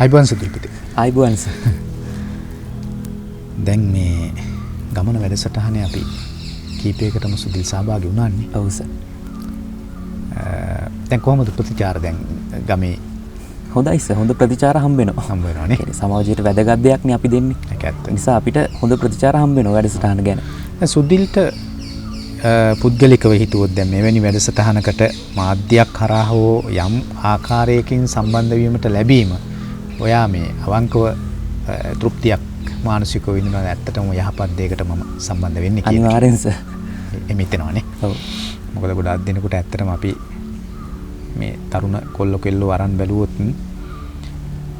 අයිබෝන් සුදුල්පති. අයිබෝන් දැන් මේ ගමන වැඩසටහනේ අපි කීපයකටම සුදුල් සහභාගී වුණාන්නේ. ඔව් සර්. දැන් කොහොමද ප්‍රතිචාර දැන් ගමේ? හොඳයි සර්. හොඳ ප්‍රතිචාර හම්බ වෙනවානේ. සමාජයට වැදගත් දෙයක් නේ අපි දෙන්නේ. ඒක ඇත්ත. නිසා අපිට හොඳ ප්‍රතිචාර හම්බ වෙනවා වැඩසටහන ගැන. දැන් සුදුල්ට පුද්ගලිකව හිතුවොත් දැන් මෙවැනි වැඩසටහනකට මාධ්‍යයක් කරා හෝ යම් ආකාරයකින් සම්බන්ධ වීමට ලැබීම ඔයා මේ අවංකව තෘප්තියක් මානසිකව විඳිනවා. ඇත්තටම යහපත් දෙයකට මම සම්බන්ධ වෙන්නේ කියලා. අනිවාර්යෙන් සර්. එමිටනවනේ. ඔව්. මොකද ගොඩාක් දිනකට ඇත්තටම අපි මේ තරුණ කොල්ල කෙල්ලෝ අරන් බැලුවොත්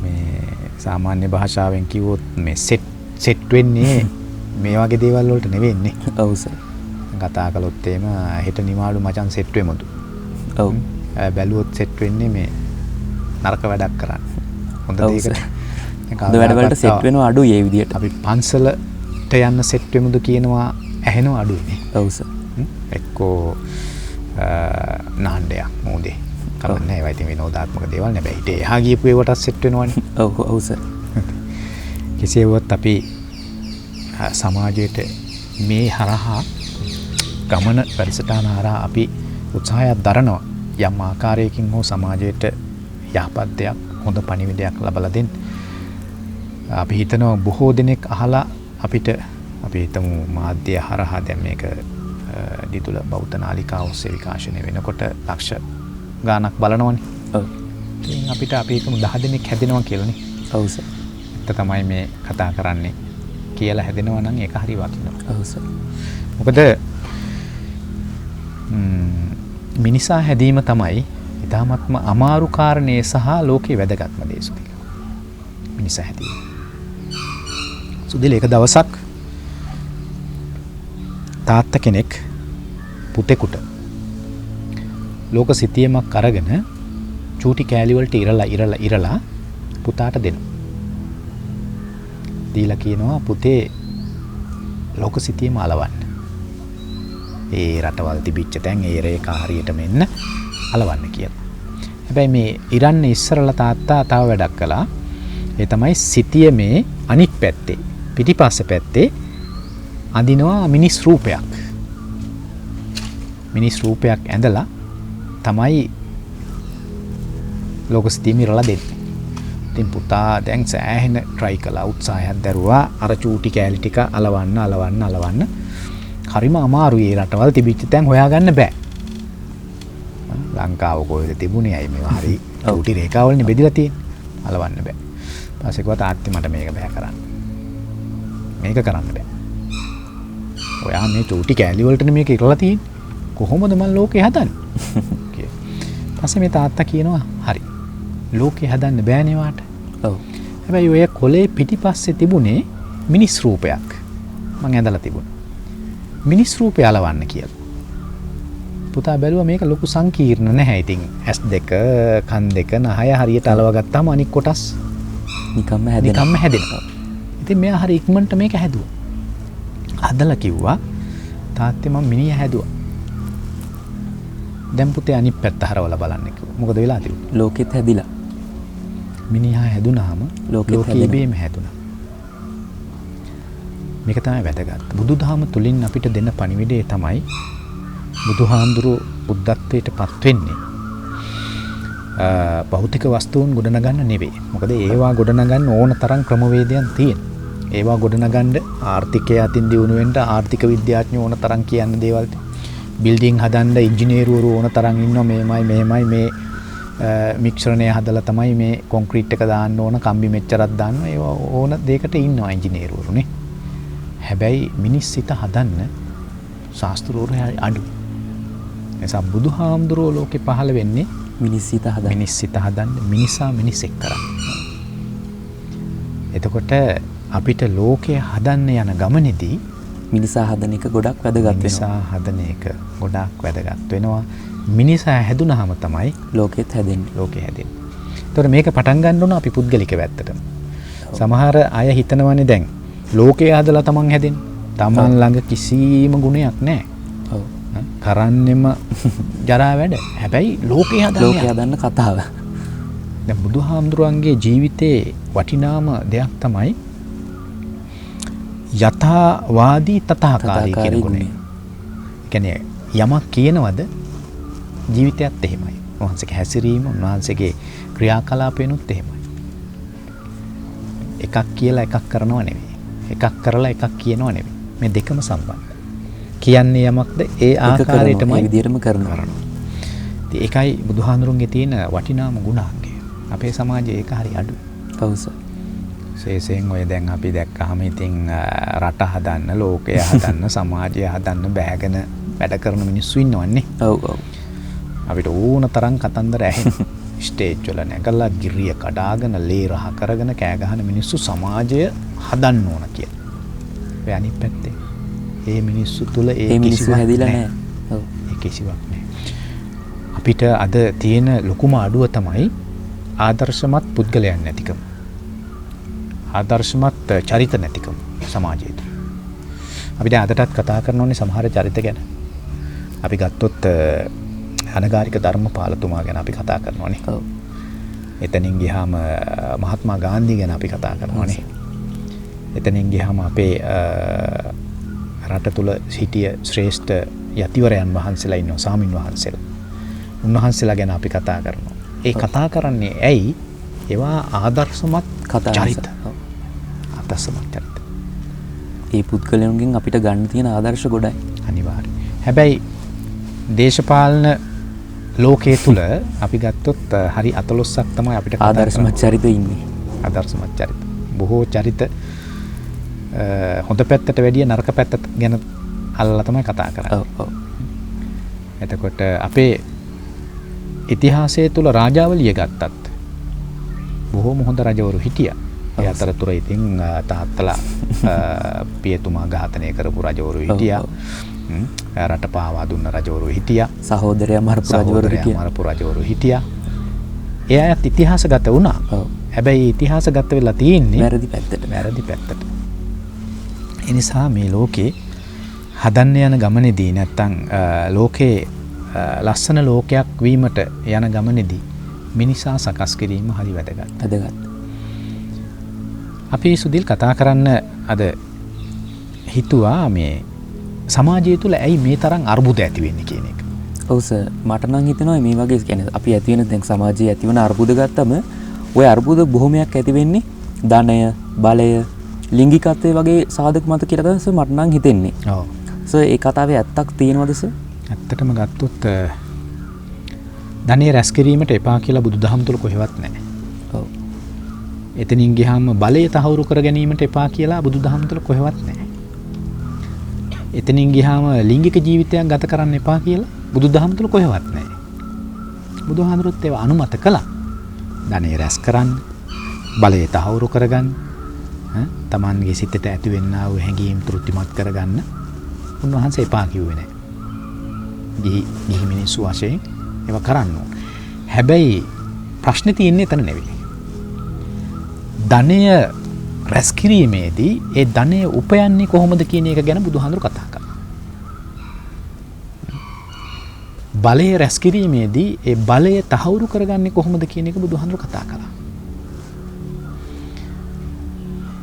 මේ සාමාන්‍ය භාෂාවෙන් කිව්වොත් මේ සෙට් වෙන්නේ මේ වගේ දේවල් වලට නෙවෙන්නේ. ඔව් සර්. කතා කළොත් එහෙම හෙට නිමාඩු මචං සෙට් වෙමුදු. ඔව්. බැලුවොත් සෙට් වෙන්නේ මේ නරක වැඩක් කරන්න. හොඳ දෙයකට. හොඳ වැඩ වලට සෙට් වෙනවා අඩුයි ඒ විදියට. අපි පන්සලට යන්න සෙට් වෙමුදු කියනවා ඇහෙනවා අඩුයිනේ. ඔව් සර්. එක්කෝ නාණ්ඩයක් මොදේ. කරන්නේ ඒවා ඉතින් විනෝදාත්මක දේවල් නෙවෙයි. හිතේ එහා ගියපු ඒවටත් සෙට් වෙනවනේ. ඔව් ඔව් සර්. කෙසේවත් අපි සමාජයට මේ හරහා ගමන වැඩසටහන හරහා අපි උත්සාහයක් දරනවා යම් ආකාරයකින් හෝ සමාජයට යහපත් දෙයක් හොඳ පණිවිඩයක් ලබලා දෙන්න. අපි හිතනවා බොහෝ දෙනෙක් අහලා අපිට අපි හිතමු මාධ්‍ය හරහා දැන් මේක දිතුල බෞද්ධ නාලිකාව ඔස්සේ විකාශනය වෙනකොට ලක්ෂ ගාණක් බලනවනේ. ඔව්. ඉතින් අපිට අපි හිතමු 10 දෙනෙක් හැදෙනවා කියලානේ. ඔව් සර්. ඒක තමයි මේ කතා කරන්නේ කියලා හැදෙනවා නම් ඒක හරි වටිනවා. ඔව් සර්. මොකද මිනිසා හැදීම තමයි ඉතාමත්ම අමාරු කාරණේ සහ ලෝකේ වැදගත්ම දේ සුදිල. මිනිසා හැදීම. සුදිල එක දවසක් තාත්තා කෙනෙක් පුතෙකුට ලෝක සිතියමක් අරගෙන චූටි කෑලි වලට ඉරලා පුතාට දෙනවා. දීලා කියනවා පුතේ ලෝක සිතියම අලවන්න. ඒ රටවල් තිබිච්ච තැන් ඒ රේඛා හරියටම එන්න අලවන්න කියලා. හැබැයි මේ ඉරන්න ඉස්සරලා තාත්තා තව වැඩක් කළා. ඒ තමයි සිතියමේ අනිත් පැත්තේ පිටිපස්සේ පැත්තේ අඳිනවා මිනිස් රූපයක්. මිනිස් රූපයක් ඇඳලා තමයි ලෝක සිතියම ඉරලා දෙන්නේ. ඉතින් පුතා දැන් සෑහෙන try කළා උත්සාහයක් දරුවා අර චූටි කෑලි ටික අලවන්න. හරිම අමාරුයි ඒ රටවල් තිබිච්ච තැන් හොයාගන්න බෑ. ලංකාව කොහෙද තිබුණේ අය මේවා හරි චූටි රේඛාවල්නේ බෙදලා තියෙන්නේ. අලවන්න බෑ. ඊපස්සේ කිව්වා තාත්ති මට මේක බෑ කරන්න. මේක කරන්න බෑ. ඔයා මේ චූටි කෑලි වලටනේ මේක ඉරලා තියෙන්නේ. කොහොමද මම ලෝකේ හදන්නේ? කියලා. ඊපස්සේ මේ තාත්තා කියනවා හරි. ලෝකේ හදන්න බෑනේ වාට. ඔව්. හැබැයි ඔය කොලේ පිටිපස්සේ තිබුණේ මිනිස් රූපයක්. මම ඇඳලා තිබුණා. මිනිස් රූපය අලවන්න කියලා. පුතා බැලුවා මේක ලොකු සංකීර්ණ නැහැ. ඉතින් S2, කන් දෙක, නහය හරියට අලව ගත්තාම අනික් කොටස් නිකම්ම හැදෙනවා. ඉතින් මෙයා හරි ඉක්මනට මේක හැදුවා. හදලා කිව්වා තාත්තේ මම මිනිහා හැදුවා. දැන් පුතේ අනිත් පැත්ත හරවලා බලන්න කිව්වා. මොකද වෙලා තිබුණේ? ලෝකෙත් හැදිලා. මිනිහා හැදුනහම ලෝකෙ ඉබේම හැදුනා. මේක තමයි වැදගත්. බුදුදහම තුලින් අපිට දෙන පණිවිඩය තමයි බුදුහාමුදුරුවෝ බුද්ධත්වයට පත් වෙන්නේ භෞතික වස්තුන් ගොඩනගන්න නෙවෙයි. මොකද ඒවා ගොඩනගන්න ඕන තරම් ක්‍රමවේදයන් තියෙනවා. ඒවා ගොඩනගන්න ආර්ථිකය අතින් දියුණු වෙන්න ආර්ථික විද්‍යාඥයෝ ඕන තරම් කියන්න දේවල් බිල්ඩින් හදන්න ඉංජිනේරුවරු ඕන තරම් ඉන්නවා. මෙහෙමයි මේ මික්ෂරණය හදලා තමයි මේ කොන්ක්‍රීට් එක දාන්න ඕන කම්බි මෙච්චරක් දාන්න. ඒවා ඕන දෙයකට ඉන්නවා ඉංජිනේරුවරුනේ. හැබැයි මිනිස් සිත හදන්න ශාස්ත්‍රවරු අඩු. එසා බුදුහාමුදුරුවෝ ලෝකේ පහළ වෙන්නේ මිනිස් සිත හදන්න මිනිසා මිනිසෙක් කරන්න. එතකොට අපිට ලෝකය හදන්න යන ගමනේදී මිනිසා හදන එක ගොඩක් වැදගත් වෙනවා. මිනිසා හැදුනහම තමයි ලෝකෙත් හැදෙන්නේ. ඒතකොට මේක පටන් ගන්න ඕන අපි පුද්ගලික පැත්තටම. සමහර අය හිතනවානේ දැන් ලෝකය හදලා තමන් හැදෙන්නේ. තමන් ළඟ කිසිම ගුණයක් නැහැ. ඔව්. කරන්නෙම ජරා වැඩ. හැබැයි ලෝකය හදන්න කතාව. දැන් බුදුහාමුදුරන්ගේ ජීවිතේ වටිනාම දෙයක් තමයි යථාවාදී තථාකාරී කියන ගුණය. කියන්නේ යමක් කියනවද ජීවිතයත් එහෙමයි. උන්වහන්සේගේ හැසිරීම, උන්වහන්සේගේ ක්‍රියාකලාපේනුත් එහෙමයි. එකක් කියලා එකක් කරනව නෙවෙයි. එකක් කරලා එකක් කියනව නෙවෙයි. මේ දෙකම සම්බන්ධයි. කියන්නේ යමක්ද ඒ ආකාරයටමයි විදියටම කරනවා. ඉතින් ඒකයි බුදුහාඳුරුන්ගේ තියෙන වටිනාම ගුණාංගය. අපේ සමාජයේ ඒක හරි අඩුයි. ඔව් සර්. විශේෂයෙන් ඔය දැන් අපි දැක්කහම ඉතින් රට හදන්න, ලෝකය හදන්න, සමාජය හදන්න බෑගෙන වැඩ කරන මිනිස්සු ඉන්නවන්නේ. ඔව් ඔව්. අපිට ඕන තරම් කතන්දර ඇහෙනවා. ස්ටේජ් වල නැගලා ගිරිය කඩාගෙන ලේ රහ කරගෙන කෑ ගහන මිනිස්සු සමාජය හදන්න ඕන කියලා. ඒ අනිත් පැත්තේ ඒ මිනිස්සු තුල ඒ මිනිස්සු හැදිලා නැහැ. ඔව්. ඒ කිසිවක් නැහැ. අපිට අද තියෙන ලොකුම අඩුව තමයි ආදර්ශමත් පුද්ගලයන් නැතිකම. ආදර්ශමත් චරිත නැතිකම සමාජයේ. අපි දැන් අදටත් කතා කරනෝනේ සමහර චරිත ගැන. අපි ගත්තොත් අනගාരിക ධර්මපාලතුමා ගැන අපි කතා කරනෝනේ. ඔව්. එතනින් ගියාම මහත්මා ගාන්ධි ගැන අපි කතා කරනෝනේ. එතනින් ගියාම අපේ රට තුල සිටිය ශ්‍රේෂ්ඨ යතිවරයන් වහන්සේලා ඉන්නවා, සාමින් වහන්සේලා. උන්වහන්සේලා ගැන අපි කතා කරනවා. ඒ කතා කරන්නේ ඇයි? ඒවා ආදර්ශමත් චරිත. ආදර්ශමත් චරිත. ඒ පුද්ගලයන්ගෙන් අපිට ගන්න තියෙන ආදර්ශ ගොඩයි. අනිවාර්යයෙන්. හැබැයි දේශපාලන ලෝකයේ තුල අපි ගත්තොත් හරි 14ක් තමයි අපිට ආදර්ශමත් චරිත ඉන්නේ. ආදර්ශමත් චරිත. බොහෝ චරිත හොඳ පැත්තට වැඩිය නරක පැත්ත ගැන අල්ලලා තමයි කතා කරන්නේ. ඔව් ඔව්. එතකොට අපේ ඉතිහාසයේ තුල රාජාවලිය ගත්තත් බොහෝම හොඳ රජවරු හිටියා. ඒ අතරතුර ඉතින් තාත්තලා පියතුමා ඝාතනය කරපු රජවරු හිටියා. රට පාවා දුන්න රජවරු හිටියා. සහෝදරයා මරපු රජවරු හිටියා. ඒ අයත් ඉතිහාසගත වුණා. ඔව්. හැබැයි ඉතිහාසගත වෙලා තියෙන්නේ වැරදි පැත්තට. වැරදි පැත්තට. ඒ නිසා මේ ලෝකේ හදන්න යන ගමනේදී නැත්තම් ලෝකේ ලස්සන ලෝකයක් වීමට යන ගමනේදී මිනිසා සකස් කිරීම හරි වැදගත්. වැදගත්. අපි සුදිල් කතා කරන්න අද හිතුවා මේ සමාජය තුළ ඇයි මේ තරම් අර්බුද ඇති වෙන්නේ කියන එක. ඔව් සර්, මට නම් හිතෙනවා මේ වගේ කියන්නේ අපි ඇති වෙන දැන් සමාජයේ ඇති වෙන අර්බුද ගත්තම ওই අර්බුද බොහොමයක් ඇති වෙන්නේ ධනය, බලය, ලිංගිකත්වයේ වගේ සාධක මත කියලා තමයි සර් මට නම් හිතෙන්නේ. ඔව්. සර් ඒ කතාවේ ඇත්තක් තියෙනවද සර්? ඇත්තටම ගත්තොත් ධනෙ රැස් කිරීමට එපා කියලා බුදුදහම තුල කොහෙවත් නැහැ. ඔව්. එතනින් ගියාම බලය තහවුරු කර ගැනීමට එපා කියලා බුදුදහම තුල කොහෙවත් නැහැ. එතනින් ගියාම ලිංගික ජීවිතයක් ගත කරන්න එපා කියලා බුදුදහම තුල කොහෙවත් නැහැ. බුදුහාමුදුරුවෝ ඒවා අනුමත කළා. ධනෙ රැස් කරන්න, බලය තහවුරු කරගන්න, තමන්ගේ සිතට ඇති වෙන්නා වූ හැඟීම් තෘප්තිමත් කරගන්න උන්වහන්සේ එපා කිව්වේ නැහැ. ගිහි මිනිස්සු වශයෙන් ඒවා කරන්න ඕන. හැබැයි ප්‍රශ්නේ තියෙන්නේ එතන නෙවෙයි. ධනය රැස් කිරීමේදී ඒ ධනය උපයන්නේ කොහොමද කියන එක ගැන බුදුහාමුදුරුවෝ කතා කරනවා. බලය රැස් කිරීමේදී ඒ බලය තහවුරු කරගන්නේ කොහොමද කියන එක බුදුහාමුදුරුවෝ කතා කළා.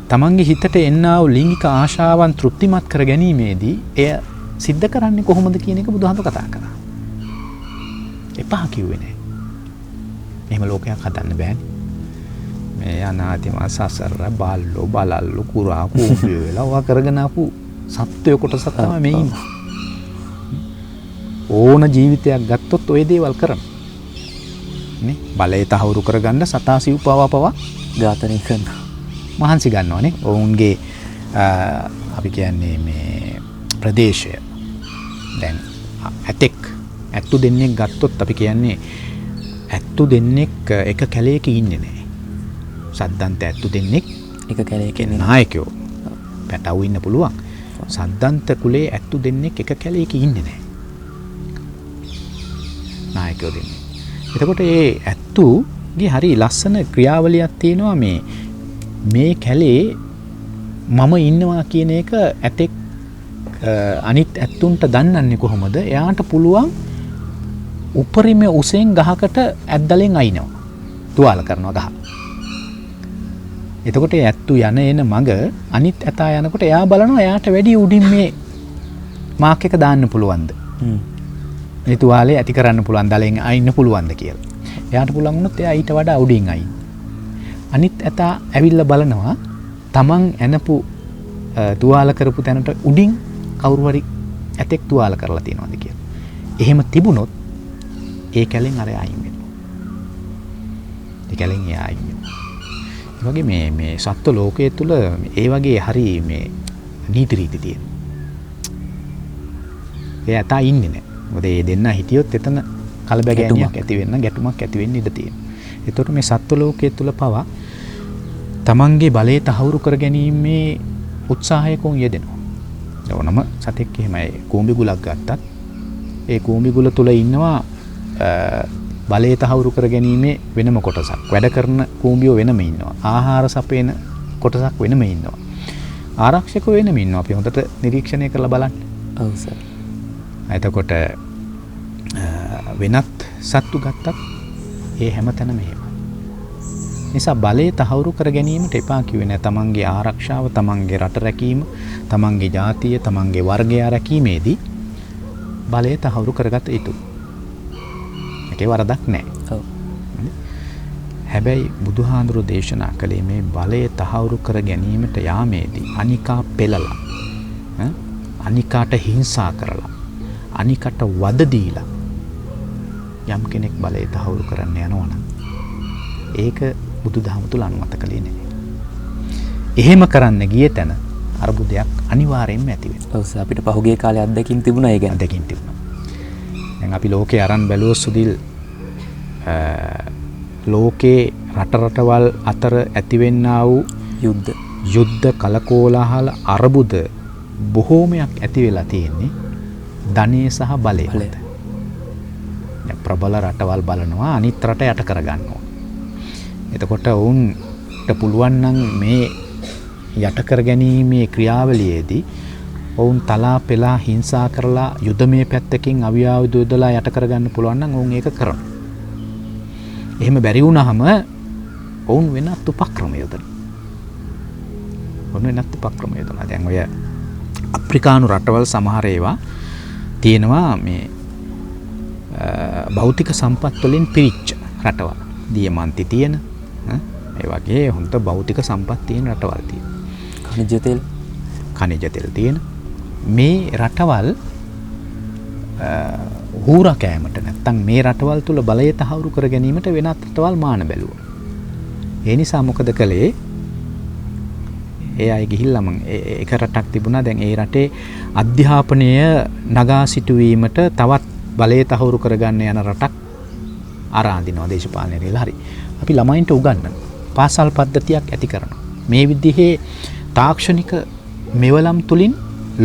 තමන්ගේ හිතට එන්නා වූ ලිංගික ආශාවන් තෘප්තිමත් කර ගැනීමේදී එය සිද්ධ කරන්නේ කොහොමද කියන එක බුදුහාමුදුරුවෝ කතා කළා. එපා කිව්වේ නෑ. එහෙම ලෝකයක් හදන්න බෑනේ. මේ අනාතිම සසර බල්ලෝ බලල්ලෝ කුරා කූඹිය වෙලා ඔවා කරගෙන ආපු සත්වය කොටසක් තමයි මේ ඉන්නේ. ඕන ජීවිතයක් ගත්තොත් ওই දේවල් කරනවා. නේ? බලය තහවුරු කරගන්න සතා සිව්පවා ඝාතනය කරනවා. මහන්සි ගන්නවානේ. ඔවුන්ගේ අපි කියන්නේ මේ ප්‍රදේශය. දැන් ඇත්තු දෙන්නෙක් ගත්තොත් අපි කියන්නේ ඇත්තු දෙන්නෙක් එක කැලේක ඉන්නේ නැහැ. සද්දන්ත ඇත්තු දෙන්නෙක් එක කැලේක ඉන්නේ නායකයෝ. පැටවු ඉන්න පුළුවන්. සද්දන්ත කුලේ ඇත්තු දෙන්නෙක් එක කැලේක ඉන්නේ නැහැ. නායකයෝ දෙන්නේ. එතකොට මේ ඇත්තුගේ හරි ලස්සන ක්‍රියාවලියක් තියෙනවා මේ කැලේ මම ඉන්නවා කියන එක ඇතෙක් අනිත් ඇත්තුන්ට දන්නන්නේ කොහොමද? එයාට පුළුවන් උපරිම උසෙන් ගහකට ඇද්දලෙන් අයිනවා. තුවාල කරනවා ගහ. එතකොට ඇත්තු යන එන මඟ අනිත් ඇතා යනකොට එයා බලනවා එයාට වැඩි උඩින් මේ මාක් එක දාන්න පුළුවන්ද? මේ තුවාලේ ඇති කරන්න පුළුවන් දලෙන් අයින්න පුළුවන්ද කියලා. එයාට පුළුවන් වුණොත් එයා ඊට වඩා උඩින් අයින්. අනිත් ඇතා ඇවිල්ලා බලනවා තමන් ඇනපු තුවාල කරපු තැනට උඩින් කවුරු හරි ඇතෙක් තුවාල කරලා තියෙනවද කියලා. එහෙම තිබුණොත් ඒ කැලෙන් අර අයින් වෙනවා. ඒ කැලෙන් එයා අයින් වෙනවා. ඒ වගේ මේ සත්ත්ව ලෝකයේ තුල ඒ වගේ හරි මේ නීති රීති තියෙනවා. ඒ ඇතා ඉන්නේ නැහැ. මොකද මේ දෙන්න හිටියොත් එතන කලබගෑනියක් ඇති වෙන්න ගැටුමක් ඇති වෙන්න ඉඩ තියෙනවා. ඒතකොට මේ සත්ත්ව ලෝකයේ තුල පවා තමන්ගේ බලය තහවුරු කර ගැනීමේ උත්සාහයකින් යෙදෙනවා. ඕනම සතෙක් එහෙමයි කූඹි ගුලක් ගත්තත් ඒ කූඹි ගුල තුල ඉන්නවා බලය තහවුරු කර ගැනීමේ වෙනම කොටසක්. වැඩ කරන කූඹියෝ වෙනම ඉන්නවා. ආහාර සපයන කොටසක් වෙනම ඉන්නවා. ආරක්ෂකව වෙනම ඉන්නවා. අපි හොඳට නිරීක්ෂණය කරලා බලන්න. ඔව් සර්. එතකොට වෙනත් සත්තු ගත්තත් ඒ හැම තැනම එහෙම. නිසා බලය තහවුරු කර ගැනීමට එපා කිව්වේ නෑ. තමන්ගේ ආරක්ෂාව, තමන්ගේ රට රැකීම, තමන්ගේ ජාතිය, තමන්ගේ වර්ගය රැකීමේදී බලය තහවුරු කරගත යුතුයි. ඒකේ වරදක් නෑ. ඔව්. හැබැයි බුදුහාඳුරු දේශනා කළේ මේ බලය තහවුරු කර ගැනීමට යාමේදී අනිකා පෙළලා, අනිකාට හිංසා කරලා, අනිකට වද දීලා යම් කෙනෙක් බලය තහවුරු කරන්න යනවනම් ඒක බුදුදහම තුල අනුමත කළේ නැහැ. එහෙම කරන්න ගිය තැන අර්බුදයක් අනිවාර්යයෙන්ම ඇති වෙනවා. ඔව් සර්. අපිට පහුගිය කාලේ අත්දැකීම් තිබුණා ඒ ගැන. අත්දැකීම් තිබුණා. දැන් අපි ලෝකේ අරන් බැලුවොත් සුදිල් ලෝකේ රටවල් අතර ඇතිවෙන්නා වූ යුද්ධ කලකෝලාහල අර්බුද බොහෝමයක් ඇති වෙලා තියෙන්නේ ධනය සහ බලය මත. ප්‍රබල රටවල් බලනවා අනිත් රට යට කරගන්න ඕන. එතකොට ඔවුන්ට පුළුවන් නම් මේ යට කර ගැනීමේ ක්‍රියාවලියේදී ඔවුන් තලා පෙලා හිංසා කරලා යුදමේ පැත්තකින් අවියාවුද යොදලා යට කරගන්න පුළුවන් නම් ඔවුන් ඒක කරනවා. එහෙම බැරි වුණාම ඔවුන් වෙනත් උපක්‍රම යොදනවා. වෙනත් උපක්‍රම යොදනවා. දැන් ඔය අප්‍රිකානු රටවල් සමහර ඒවා තියෙනවා මේ භෞතික සම්පත් වලින් පිරිච්ච රටවල්. දියමන්ති තියෙන ඒ වගේ හොඳ භෞතික සම්පත් තියෙන රටවල් තියෙනවා. khනිජ තෙල් තියෙන මේ රටවල් හූරා කෑමට නැත්තම් මේ රටවල් තුල බලය තහවුරු කර ගැනීමට වෙනත් රටවල් මාන බැලුවා. ඒ නිසා මොකද කළේ? ඒ අය ගිහිල්ලා මම එක රටක් තිබුණා. දැන් ඒ රටේ අධ්‍යාපනය නගා සිටුවීමට තවත් බලය තහවුරු කරගන්න යන රටක් ආරාධිනවා දේශපාලනය කියලා. හරි. අපි ළමයින්ට උගන්වනවා. පාසල් පද්ධතියක් ඇති කරනවා. මේ විදිහේ තාක්ෂණික මෙවලම් තුලින්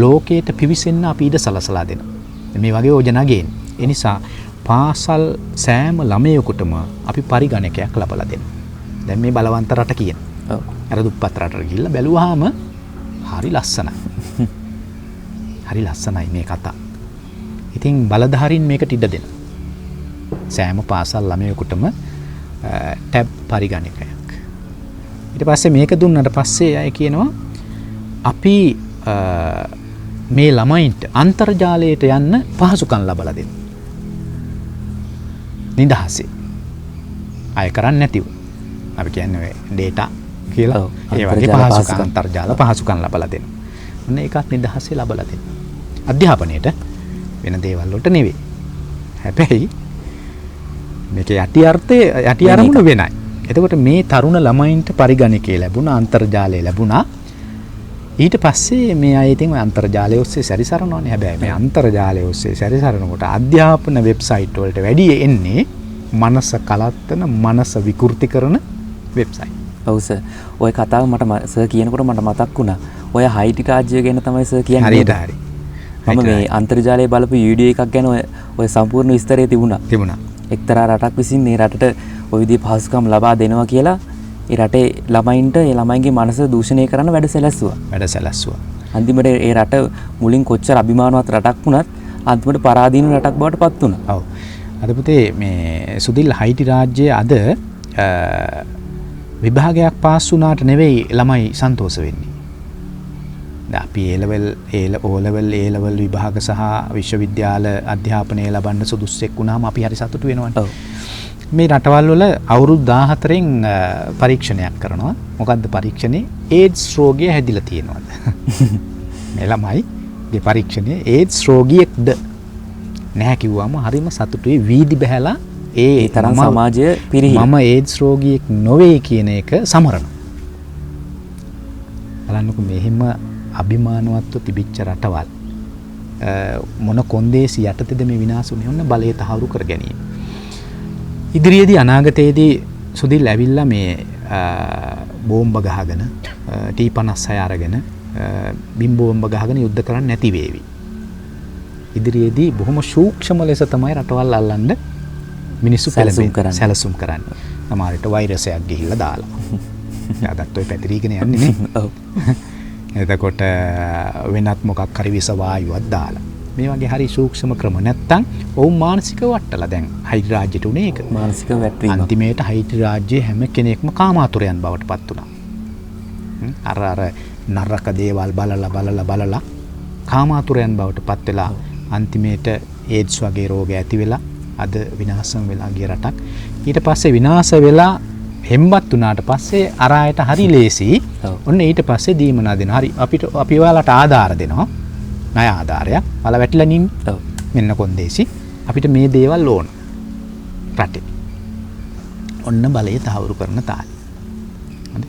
ලෝකයට පිවිසෙන්න අපි ඉඩ සලසලා දෙනවා. මේ වගේ යෝජනා ගේන්න. ඒ නිසා පාසල් සෑම ළමයෙකුටම අපි පරිගණකයක් ලබලා දෙනවා. දැන් මේ බලවන්ත රට කියන. ඔව්. අර දුප්පත් රටට ගිහිල්ලා බැලුවාම හරි ලස්සනයි. හරි ලස්සනයි මේ කතා. ඉතින් බලධාරීන් මේකට ඉඩ දෙනවා. සෑම පාසල් ළමයෙකුටම ටැබ් පරිගණකයක්. ඊට පස්සේ මේක දුන්නට පස්සේ අය කියනවා අපි මේ ළමයින්ට අන්තර්ජාලයට යන්න පහසුකම් ලබලා දෙන්න. නිදහසේ. අය කරන්නේ නැතිව. අපි කියන්නේ data කියලා. ඒ වගේ පහසුකම් අන්තර්ජාල පහසුකම් ලබලා දෙන්න. ඔන්න ඒකත් නිදහසේ ලබලා දෙන්න. අධ්‍යාපනයේට වෙන දේවල් වලට නෙවෙයි. හැබැයි මේකේ යටි අරමුණ වෙනයි. එතකොට මේ තරුණ ළමයින්ට පරිගණකේ ලැබුණා, අන්තර්ජාලය ලැබුණා. ඊට පස්සේ මේ අය ඉතින් අන්තර්ජාලය ඔස්සේ සැරිසරනවානේ. හැබැයි මේ අන්තර්ජාලය ඔස්සේ සැරිසරනකොට අධ්‍යාපන වෙබ්සයිට් වලට වැඩි එන්නේ මනස කලත්තන, මනස විකෘති කරන වෙබ්සයිට්. ඔව් සර්. ওই කතාව මට සර් කියනකොට මට මතක් වුණා. ඔය හයිටි රාජ්‍යය ගැන තමයි සර් කියන්නේ. හරියට හරි. මම මේ අන්තර්ජාලයේ බලපු වීඩියෝ එකක් ගැන ඔය සම්පූර්ණ විස්තරය තිබුණා. එක්තරා රටක් විසින් මේ රටට ওই විදිහේ පහසුකම් ලබා දෙනවා කියලා ඒ රටේ ළමයින්ට ඒ ළමයින්ගේ මනස දූෂණය කරන්න වැඩ සැලැස්සුවා. අන්තිමට ඒ රට මුලින් කොච්චර අභිමානවත් රටක් වුණත් අන්තිමට පරාදීන රටක් බවට පත් වුණා. ඔව්. අද පුතේ මේ සුදිල් හයිටි රාජ්‍යයේ අද විභාගයක් පාස් වුණාට නෙවෙයි ළමයි සන්තෝෂ වෙන්නේ. අපි O-level A-level විභාග සහ විශ්වවිද්‍යාල අධ්‍යාපනය ලබන්න සුදුස්සෙක් වුණාම අපි හරි සතුටු වෙනවනේ. මේ රටවල් වල අවුරුදු 14න් පරීක්ෂණයක් කරනවා. මොකද්ද පරීක්ෂණේ? AIDS රෝගය හැදිලා තියෙනවද? මේ ළමයිගේ පරීක්ෂණේ AIDS රෝගියෙක්ද නැහැ කිව්වම හරිම සතුටුයි. වීදි බහැලා ඒ තරම් සමාජය පිරිහි මම AIDS රෝගියෙක් නොවේ කියන එක සමරනවා. බලන්නකො මෙහෙම අභිමානවත්ව තිබිච්ච රටවල් මොන කොන්දේසි යටතේද මේ විනාශ වුනේ? ඔන්න බලය තහවුරු කර ගැනීම. ඉදිරියේදී අනාගතයේදී සුදිල් ඇවිල්ලා මේ බෝම්බ ගහගෙන T56 අරගෙන බිම් බෝම්බ ගහගෙන යුද්ධ කරන්න නැති වේවි. ඉදිරියේදී බොහොම සූක්ෂම ලෙස තමයි රටවල් අල්ලන්න මිනිස්සු සැලසුම් කරන්නේ. සමහරවිට වෛරසයක් ගිහිල්ලා දාලා. යාදත් ඔය පැතිරීගෙන යන්නේ නේ. ඔව්. එතකොට වෙනත් මොකක් හරි විස වායුවක් දාලා. මේ වගේ හරි සූක්ෂම ක්‍රම නැත්තම් ඔවුන් මානසික වට්ටලා දැන් හයිඩ් රාජ්‍යයට උනේ ඒක. මානසික වැටීම. අන්තිමේට හයිඩ් රාජ්‍යයේ හැම කෙනෙක්ම කාමාතුරයන් බවට පත් වුණා. අර නරක දේවල් බලලා කාමාතුරයන් බවට පත් වෙලා අන්තිමේට AIDS වගේ රෝග ඇති වෙලා අද විනාශම් වෙලා ගිය රටක්. ඊට පස්සේ විනාශ වෙලා හෙම්බත් වුණාට පස්සේ අර අයට හරි ලේසි. ඔන්න ඊට පස්සේ දීමනා දෙනවා. හරි අපි ඔයාලට ආධාර දෙනවා. ණය ආධාරයක්. ඔයාලා වැටිලා නින්නේ. මෙන්න කොන්දේසි. අපිට මේ දේවල් ඕන. රටේ. ඔන්න බලය තහවුරු කරන තාලේ. හරි.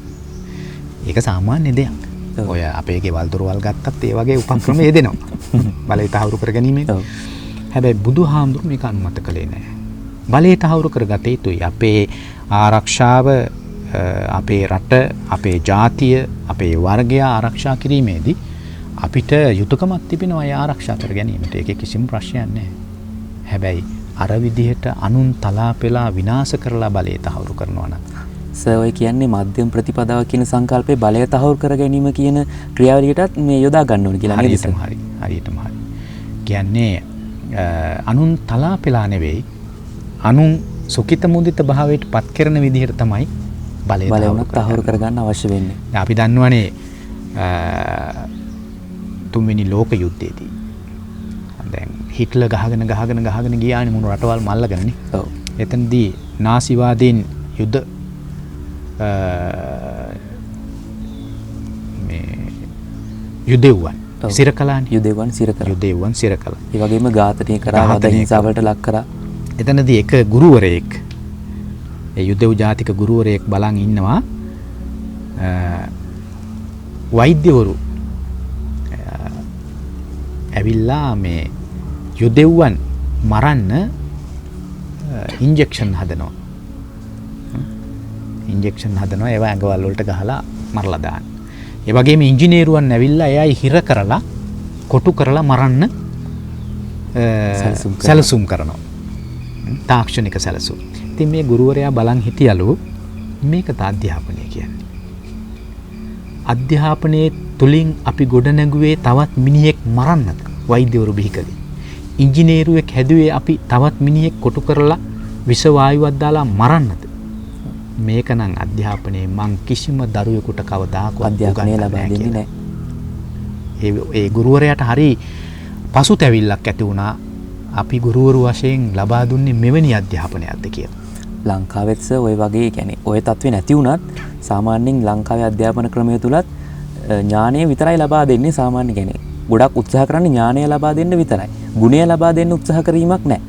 ඒක සාමාන්‍ය දෙයක්. ඔය අපේ ගෙවල් දොරවල් ගත්තත් ඒ වගේ උපක්‍රම යෙදෙනවා. බලය තහවුරු කර ගැනීමෙන්. හැබැයි බුදුහාමුදුරු මේක අනුමත කළේ නැහැ. බලය තහවුරු කරගත යුතුයි. අපේ ආරක්ෂාව අපේ රට, අපේ ජාතිය, අපේ වර්ගය ආරක්ෂා කිරීමේදී අපිට යුතුයකමක් තිබෙනවා ඒ ආරක්ෂා කර ගැනීමට. ඒකේ කිසිම ප්‍රශ්නයක් නැහැ. හැබැයි අර විදිහට අනුන් තලා පෙලා විනාශ කරලා බලය තහවුරු කරනවා නම් සර් ඔය කියන්නේ මධ්‍යම ප්‍රතිපදාව කියන සංකල්පේ බලය තහවුරු කර ගැනීම කියන ක්‍රියාවලියටත් මේ යොදා ගන්න ඕනේ කියලා නේද සර්? හරියටම හරි. කියන්නේ අනුන් තලා පෙලා නෙවෙයි අනුන් සුඛිත මුදිත භාවයට පත් කරන විදිහට තමයි බලය තහවුරු කරගන්න අවශ්‍ය වෙන්නේ. අපි දන්නවනේ තුන්වෙනි ලෝක යුද්ධයේදී දැන් හිට්ලර් ගහගෙන ගියානේ මොන රටවල් මල්ලගෙනනේ. ඔව්. එතනදී නාසිවාදීන් යුද්ධ මේ යුදෙව්වන් සිරකලානේ. යුදෙව්වන් සිරකලා. ඒ වගේම ඝාතනය කරා, වද හිංසාවලට ලක් කරා. එතනදී එක ගුරුවරයෙක් ඒ යුදෙව් ජාතික ගුරුවරයෙක් බලන් ඉන්නවා වෛද්‍යවරු ඇවිල්ලා මේ යුදෙව්වන් මරන්න ඉන්ජෙක්ෂන් හදනවා. ඒවා ඇඟවල් වලට ගහලා මරලා දාන්න. ඒ වගේම ඉංජිනේරුවන් ඇවිල්ලා එයයි හිර කරලා කොටු කරලා මරන්න සැලසුම් කරනවා. තාක්ෂණික සැලසුම්. ඉතින් මේ ගුරුවරයා බලන් හිටියලු මේක අධ්‍යාපනය කියන්නේ. අධ්‍යාපනයේ තුලින් අපි ගොඩනැගුවේ තවත් මිනිහෙක් මරන්නද? වෛද්‍යවරු බිහි කළේ. ඉංජිනේරුවෙක් හැදුවේ අපි තවත් මිනිහෙක් කොටු කරලා විස වායුවක් දාලා මරන්නද? මේක නම් අධ්‍යාපනයේ මං කිසිම දරුවෙකුට කවදාකවත් අධ්‍යාපනය ලබා දෙන්නේ නැහැ. ඒ ගුරුවරයාට හරි පසුතැවිල්ලක් ඇති වුණා. අපි ගුරුවරු වශයෙන් ලබා දුන්නේ මෙවැනි අධ්‍යාපනයක්ද කියලා. ලංකාවෙත් ඔය වගේ කියන්නේ ඔය තත්ත්වේ නැති වුණත් සාමාන්‍යයෙන් ලංකාවේ අධ්‍යාපන ක්‍රමය තුලත් ඥානය විතරයි ලබා දෙන්නේ. සාමාන්‍ය කියන්නේ ගොඩක් උත්සාහ කරන්නේ ඥානය ලබා දෙන්න විතරයි. ගුණය ලබා දෙන්න උත්සාහ කිරීමක් නැහැ.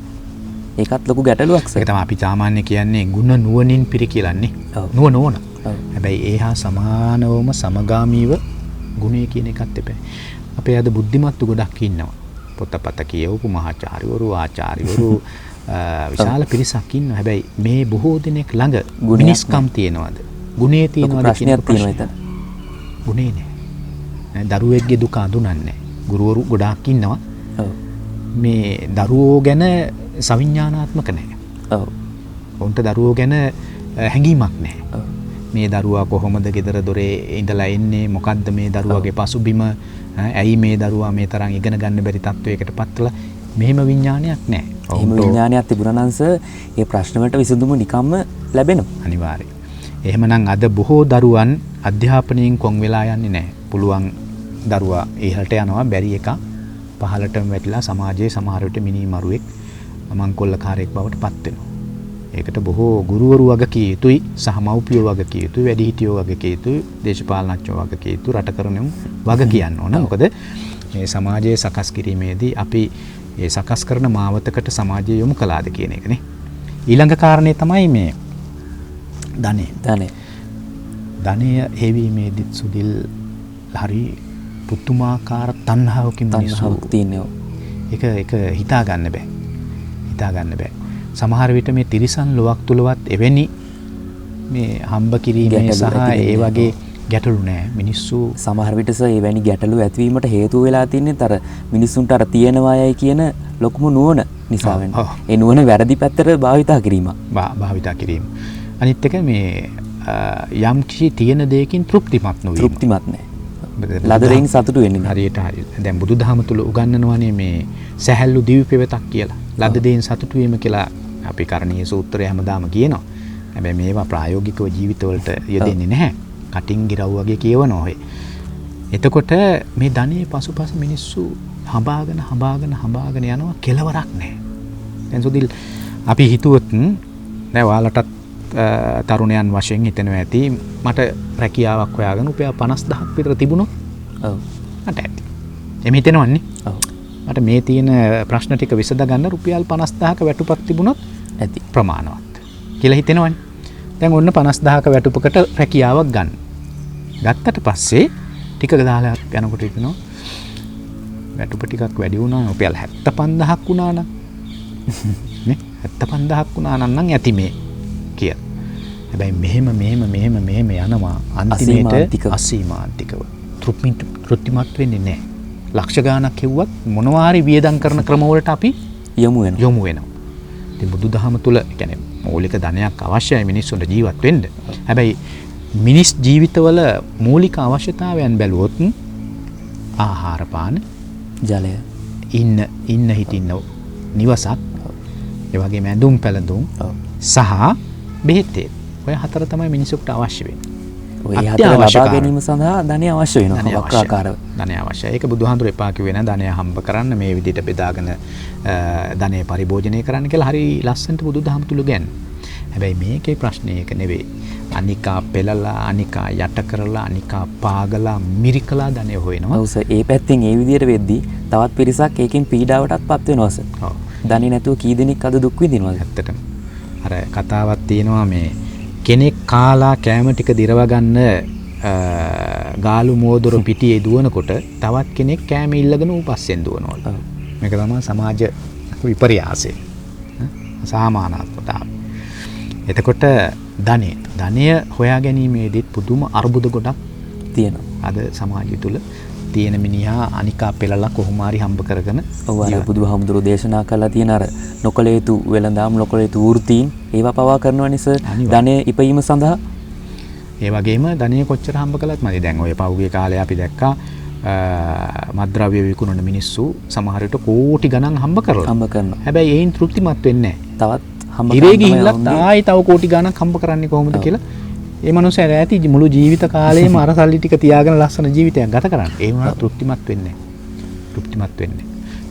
ඒකත් ලොකු ගැටලුවක් සර්. ඒක තමයි අපි සාමාන්‍ය කියන්නේ ගුණ නුවණින් පිරිකිලන්නේ. නුවණ ඕන. හැබැයි ඒහා සමානවම සමගාමීව ගුණය කියන එකත් එපා. අපේ අද බුද්ධිමත්තු ගොඩක් ඉන්නවා. පොතපත කියවපු මහාචාර්යවරු ආචාර්යවරු විශාල පිරිසක් ඉන්නවා. හැබැයි මේ බොහෝ දෙනෙක් ළඟ මිනිස්කම් තියනවාද? ගුණේ තියනවාද කියන ප්‍රශ්නයක් තියෙනවා. ගුණේ නෑ. දරුවෙක්ගේ දුක අඳුනන්නේ. ගුරුවරු ගොඩාක් ඉන්නවා. මේ දරුවෝ ගැන සවිඥානාත්මක නැහැ. ඔව්. උන්ට දරුවෝ ගැන හැඟීමක් නැහැ. මේ දරුවා කොහොමද ගෙදර දොරේ ඉඳලා එන්නේ? මොකද්ද මේ දරුවාගේ පසුබිම? ඇයි මේ දරුවා මේ තරම් ඉගෙන ගන්න බැරි තත්වයකට පත්වලා මෙහෙම විඥානයක් නැහැ. එහෙම විඥානයක් තිබුණා නම් සර් ඒ ප්‍රශ්න වලට විසඳුම නිකම්ම ලැබෙනවා. අනිවාර්යයෙන්. එහෙමනම් අද බොහෝ දරුවන් අධ්‍යාපනයෙන් කොන් වෙලා යන්නේ නැහැ. පුළුවන් දරුවා ඉහළට යනවා බැරි එක පහළටම වැටිලා සමාජයේ සමහර විට මිනිමරුවෙක් මංකොල්ලකාරයෙක් බවට පත් වෙනවා. ඒකට බොහෝ ගුරුවරු වගකිය යුතුයි, සහ මව්පියෝ වගකිය යුතුයි, වැඩිහිටියෝ වගකිය යුතුයි, දේශපාලනඥයෝ වගකිය යුතුයි, රට කරනු වග කියන්න ඕන. මොකද මේ සමාජයේ සකස් කිරීමේදී අපි ඒ සකස් කරන මාවතකට සමාජය යොමු කළාද කියන එකනේ. ඊළඟ කාරණේ තමයි මේ ධනය. ධනය හේවීමේදීත් සුදිල් හරි පුතුමාකාර තණ්හාවකින් මිනිස්සු තියෙනවා. ඒක හිතා ගන්න බෑ. සමහර විට මේ තිරිසන් ලොවක් තුලවත් එවැනි මේ හම්බ කිරීමේ සහ ඒ වගේ ගැටලු නෑ. මිනිස්සු සමහර විට එවැනි ගැටලු ඇතිවීමට හේතු වෙලා තින්නේ අර මිනිස්සුන්ට අර තියෙනවායයි කියන ලොකුම නුවණ නිසා වෙනවා. ඒ නුවණ වැරදි පැත්තට භාවිතා කිරීම. අනිත් එක මේ යම් කිසි තියෙන දෙයකින් තෘප්තිමත් නෑ. ලද දෙයින් සතුටු වෙන්නේ නෑ. හරියට. දැන් බුදුදහම තුල උගන්වනවානේ මේ සැහැල්ලු දිවි පෙවතක් කියලා. ලද දෙයින් සතුටු වීම කියලා අපි කරණීය සූත්‍රය හැමදාම කියනවා. හැබැයි මේවා ප්‍රායෝගිකව ජීවිතවලට යෙදෙන්නේ නැහැ. කටින් ගිරව් වගේ කියවනවා ඔය. එතකොට මේ ධනෙ පසුපස මිනිස්සු හඹාගෙන යනවා කෙලවරක් නැහැ. දැන් සුදිල් අපි හිතුවොත් දැන් ඔයාලටත් තරුණයන් වශයෙන් හිතෙනවා ඇති මට රැකියාවක් හොයාගෙන රුපියල් 50000ක් විතර තිබුණොත් මට ඇති. එමෙ හිතෙනවන්නේ. මට මේ තියෙන ප්‍රශ්න ටික විසඳ ගන්න රුපියල් 50000ක වැටුපක් තිබුණොත් ඇති ප්‍රමාණවත් කියලා හිතෙනවනේ. දැන් ඔන්න 50000ක වැටුපකට රැකියාවක් ගන්න. ගත්තට පස්සේ ටික දාලා යනකොට හිතනවා වැටුප ටිකක් වැඩි වුණා රුපියල් 75000ක් වුණා නම් නේ 75000ක් වුණා නම් ඇති මේ කියලා. හැබැයි මෙහෙම යනවා අන්තිමේට අසීමාන්තිකව තෘප්තිමත් වෙන්නේ නැහැ. ලක්ෂ ගාණක් හෙව්වත් මොනවාරි වියදම් කරන ක්‍රමවලට අපි යොමු වෙනවා. ඉතින් බුදුදහම තුල කියන්නේ මූලික ධනයක් අවශ්‍යයි මිනිස්සුන්ට ජීවත් වෙන්න. හැබැයි මිනිස් ජීවිතවල මූලික අවශ්‍යතාවයන් බැලුවොත් ආහාර පාන, ජලය, ඉන්න හිටින්න නිවසක්, ඒ වගේම ඇඳුම් පැළඳුම් සහ බෙහෙත්. ඔය හතර තමයි මිනිසෙකුට අවශ්‍ය වෙන්නේ. ඔය හතර ලබා ගැනීම සඳහා ධනය අවශ්‍ය වෙනවා. වක්‍රාකාරව ධනය අවශ්‍යයි. ඒක බුදුහාඳුර එපා කිව්වේ නෑ ධනය හම්බ කරන්න මේ විදිහට බෙදාගෙන ධනය පරිභෝජනය කරන්න කියලා හරි ලස්සනට බුදුදහම තුල ගන්නේ. හැබැයි මේකේ ප්‍රශ්නේ ඒක නෙවෙයි. අනිකා පෙළලා, අනිකා යට කරලා, අනිකා පාගලා, මිරිකලා ධනය හොයනවා. ඔව් සර්. ඒ පැත්තෙන් ඒ විදිහට වෙද්දී තවත් පිරිසක් ඒකෙන් පීඩාවටත්පත් වෙනවා සර්. ඔව්. ධනෙ නැතුව කී දෙනෙක් අද දුක් විඳිනවද? ඇත්තටම. අර කතාවක් තියෙනවා මේ කෙනෙක් කාලා කෑම ටික දිරව ගන්න ගාලු මෝදොර පිටියේ දුවනකොට තවත් කෙනෙක් කෑම ඉල්ලගෙන ඌපස්සෙන් දුවනවලු. මේක තමයි සමාජ විපර්යාසය. සාමානාත්මතාවය. එතකොට ධනය හොයා ගැනීමේදීත් පුදුම අර්බුද ගොඩක් තියෙනවා. අද සමාජය තුල තියෙන මිනිහා අනිකා පෙළලා කොහොම හරි හම්බ කරගෙන ඔව් අර බුදුහාමුදුරෝ දේශනා කළා තියෙන අර නොකල යුතු වෙළඳාම්, නොකල යුතු වෘත්තීන් ඒවා පවා කරනවනේ සර්. ධනය ඉපීම සඳහා. ඒ වගේම ධනය කොච්චර හම්බ කළත් මදි. දැන් ඔය පහුගිය කාලේ අපි දැක්කා මත්ද්‍රව්‍ය විකුණන මිනිස්සු සමහර විට කෝටි ගණන් හම්බ කරනවා. හැබැයි ඒයින් තෘප්තිමත් වෙන්නේ නැහැ. තවත් හම්බ කරලා ගිහිල්ලා ආයි තව කෝටි ගණන් හම්බ කරන්නේ කොහොමද කියලා ඒ මනුස්සයා ඇති මුළු ජීවිත කාලේම අර සල්ලි ටික තියාගෙන ලස්සන ජීවිතයක් ගත කරන්නේ. ඒ වුණා තෘප්තිමත් වෙන්නේ නැහැ.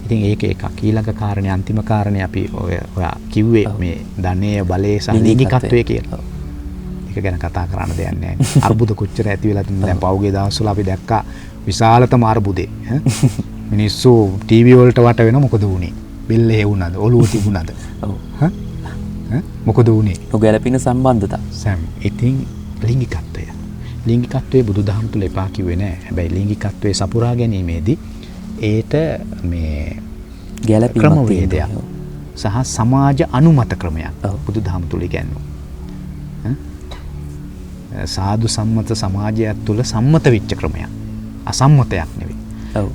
ඉතින් ඒක එකක්. ඊළඟ කාරණේ අන්තිම කාරණේ අපි ඔයා කිව්වේ මේ ධනය, බලය සහ ලිංගිකත්වය කියලා. ඒක ගැන කතා කරන්න දෙයක් නැහැ. අර්බුද කොච්චර ඇති වෙලා තිබුණා. දැන් පහුගිය දවස්වල අපි දැක්කා විශාලතම අර්බුදේ. මිනිස්සු ටීවී වලට වට වෙන මොකද වුනේ? බෙල්ල හේවුණාද? ඔළුව තිබුණාද? ඔව්. මොකද වුනේ? නොගැලපෙන සම්බන්ධතා. ඉතින් ලිංගිකත්වයේ බුදුදහම තුල එපා කිව්වේ නෑ. හැබැයි ලිංගිකත්වයේ සපුරා ගැනීමේදී ඒට මේ ගැළපීමක් ක්‍රමවේදයක් සහ සමාජ අනුමත ක්‍රමයක් බුදුදහම තුල ඉගැන්වුවා. සාදු සම්මත සමාජයක් තුල සම්මත වෙච්ච ක්‍රමයක්. අසම්මතයක් නෙවෙයි.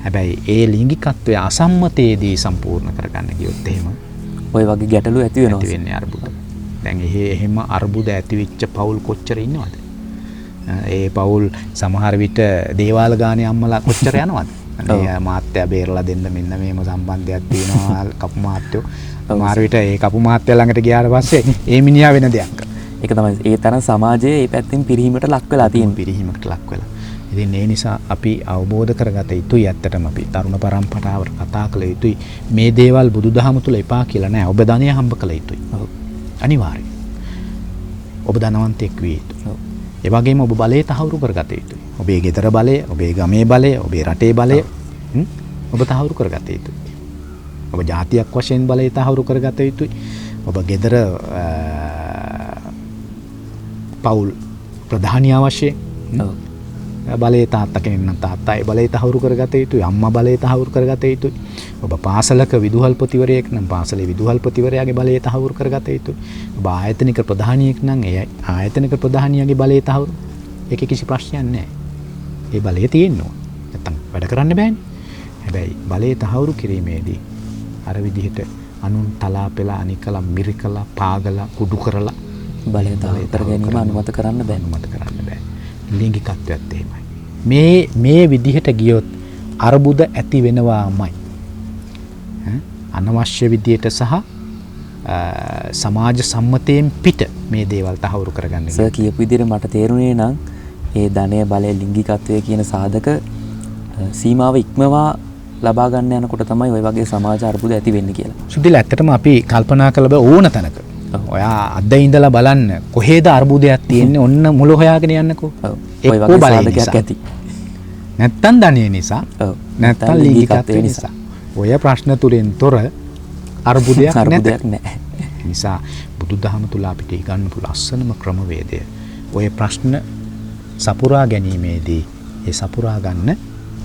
හැබැයි ඒ ලිංගිකත්වයේ අසම්මතයේදී සම්පූර්ණ කරගන්න ගියොත් එහෙම ඔය වගේ ගැටලු ඇති වෙනවා. ඇති වෙන්නේ අර්බුද. දැන් එහෙම අර්බුද ඇති වෙච්ච පවුල් කොච්චර ඉන්නවද? ඒ පවුල් සමහර විට දේවාල ගානේ අම්මලා කොච්චර යනවද? අනේ මාත්‍යා බේරලා දෙන්න මෙන්න මේම සම්බන්ධයක් තියෙනවා කපු මාත්‍යෝ මාර විට ඒ කපු මාත්‍යා ළඟට ගියාට පස්සේ ඒ මිනිහා වෙන දෙයක් කරනවා. ඒක තමයි ඒ තරම් සමාජයේ මේ පැත්තෙන් පිරිහීමට ලක් වෙලා තියෙන පිරිහීමකට ලක් වෙලා. ඉතින් ඒ නිසා අපි අවබෝධ කරගත යුතුයි ඇත්තටම අපි තරුණ පරම්පරාවට කතා කළ යුතුයි. මේ දේවල් බුදුදහම තුල එපා කියලා නෑ. ඔබ ධනය හම්බ කළ යුතුයි. අනිවාර්යයෙන්. ඔබ ධනවන්තයෙක් විය යුතුයි. ඒ වගේම ඔබ බලය තහවුරු කරගත යුතුයි. ඔබේ ගෙදර බලය, ඔබේ ගමේ බලය, ඔබේ රටේ බලය ඔබ තහවුරු කරගත යුතුයි. ඔබ ජාතියක් වශයෙන් බලය තහවුරු කරගත යුතුයි. ඔබ ගෙදර පවුල් ප්‍රධානියා වශයෙන් බලය තාත්තා කෙනෙක් නම් තාත්තාගේ බලය තහවුරු කරගත යුතුයි. අම්මා බලය තහවුරු කරගත යුතුයි. ඔබ පාසලක විදුහල්පතිවරයෙක් නම් පාසලේ විදුහල්පතිවරයාගේ බලය තහවුරු කරගත යුතුයි. ඔබ ආයතනික ප්‍රධානියෙක් නම් ඒ ආයතනික ප්‍රධානියාගේ බලය තහවුරු. ඒකේ කිසි ප්‍රශ්නයක් නැහැ. ඒ බලය තියෙන්න ඕන. නැත්තම් වැඩ කරන්න බෑනේ. හැබැයි බලය තහවුරු කිරීමේදී අර විදිහට අනුන් තලා පෙලා අනිකලා මිරිකලා පාගලා කුඩු කරලා බලය තහවුරු කර ගැනීම අනුමත කරන්න බෑ. අනුමත කරන්න බෑ. ලිංගිකත්වයත් එහෙමයි. මේ විදිහට ගියොත් අර්බුද ඇති වෙනවාමයි. අනවශ්‍ය විදියට සහ සමාජ සම්මතයෙන් පිට මේ දේවල් තහවුරු කරගන්න. සර් කියපු විදිහට මට තේරුණේ නම් ඒ ධනය බලය ලිංගිකත්වය කියන සාධක සීමාව ඉක්මවා ලබා ගන්න යනකොට තමයි ওই වගේ සමාජ අර්බුද ඇති වෙන්නේ කියලා. සුදිල ඇත්තටම අපි කල්පනා කළ බෑ ඕන තැනක. ඔයා අද ඉඳලා බලන්න කොහෙද අර්බුදයක් තියෙන්නේ ඔන්න මුල හොයාගෙන යන්නකෝ. ඔය වගේ සාධකයක් ඇති. නැත්තම් ධනිය නිසා නැත්තම් ලිංගිකත්වය නිසා. ඔය ප්‍රශ්න තුලින් තොර අර්බුදයක් නැහැ. නිසා බුදුදහම තුල අපිට ඉගන්වපු ලස්සනම ක්‍රමවේදය ඔය ප්‍රශ්න සපුරා ගැනීමේදී ඒ සපුරා ගන්න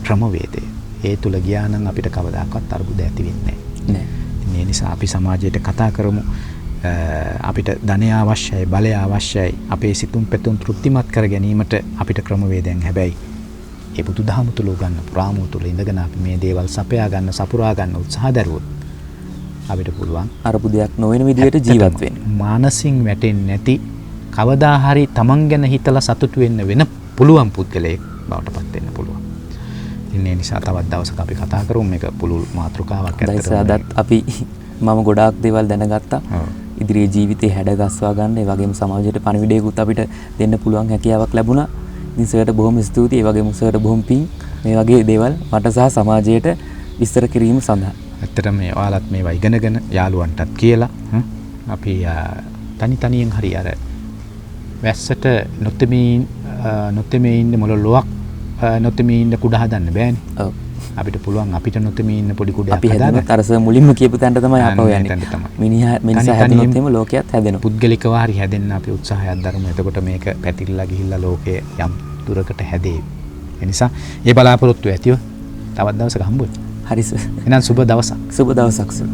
ක්‍රමවේදය. ඒ තුල ගියා නම් අපිට කවදාකවත් අර්බුද ඇති වෙන්නේ නැහැ. මේ නිසා අපි සමාජයට කතා කරමු අපිට ධනය අවශ්‍යයි බලය අවශ්‍යයි අපේ සිතුම් පැතුම් තෘප්තිමත් කර ගැනීමට අපිට ක්‍රමවේදයන් හැබැයි ඒ බුදුදහම තුල උගන්වන ප්‍රාමෝ තුල ඉඳගෙන අපි මේ දේවල් සපයා ගන්න සපුරා ගන්න උත්සාහ දරුවොත් අපිට පුළුවන් අර්බුදයක් නොවන විදිහට ජීවත් වෙන්න. මානසින් වැටෙන්නේ නැති කවදා හරි තමන් ගැන හිතලා සතුටු වෙන්න වෙන පුළුවන් පුද්ගලයෙක් බවට පත් වෙන්න පුළුවන්. ඉන්නේ නිසා තවත් දවසක අපි කතා කරමු මේක පුළුල් මාතෘකාවක් ඇත්තටම. අදත් අපි මම ගොඩාක් දේවල් දැනගත්තා. ඉදිරියේ ජීවිතේ හැඩගස්වා ගන්න ඒ වගේම සමාජයට පණිවිඩයකුත් අපිට දෙන්න පුළුවන් හැකියාවක් ලැබුණා. ඉතින් සර්ට බොහොම ස්තුතියි. ඒ වගේම සර්ට බොහොම පිං මේ වගේ දේවල් මට සහ සමාජයට විස්තර කිරීම සඳහා. ඇත්තටම මේ ඔයාලත් මේවා ඉගෙනගෙන යාළුවන්ටත් කියලා අපි තනි තනියෙන් හරි අර වැස්සට නොතෙමී ඉන්න මොළ ලොවක් නොතෙමී ඉන්න කුඩ හදන්න බෑනේ. ඔව්. අපිට පුළුවන් අපිට නොතෙමී ඉන්න පොඩි කුඩයක් හදන්න. අපි හැදුනොත් අර සර් මුලින්ම කියපු තැනට තමයි ආපහු යන්නේ. මිනිසා හැදුනොත් එimhe ලෝකයක් හැදෙනවා. පුද්ගලිකව හරි හැදෙන්න අපි උත්සාහයක් දරමු. එතකොට මේක පැතිරිලා ගිහිල්ලා ලෝකයේ යම් දුරකට හැදේවි. ඒ නිසා ඒ බලාපොරොත්තු ඇතිව තවත් දවසක හම්බුනේ. හරි සර්. එහෙනම් සුබ දවසක්. සුබ දවසක් සර්.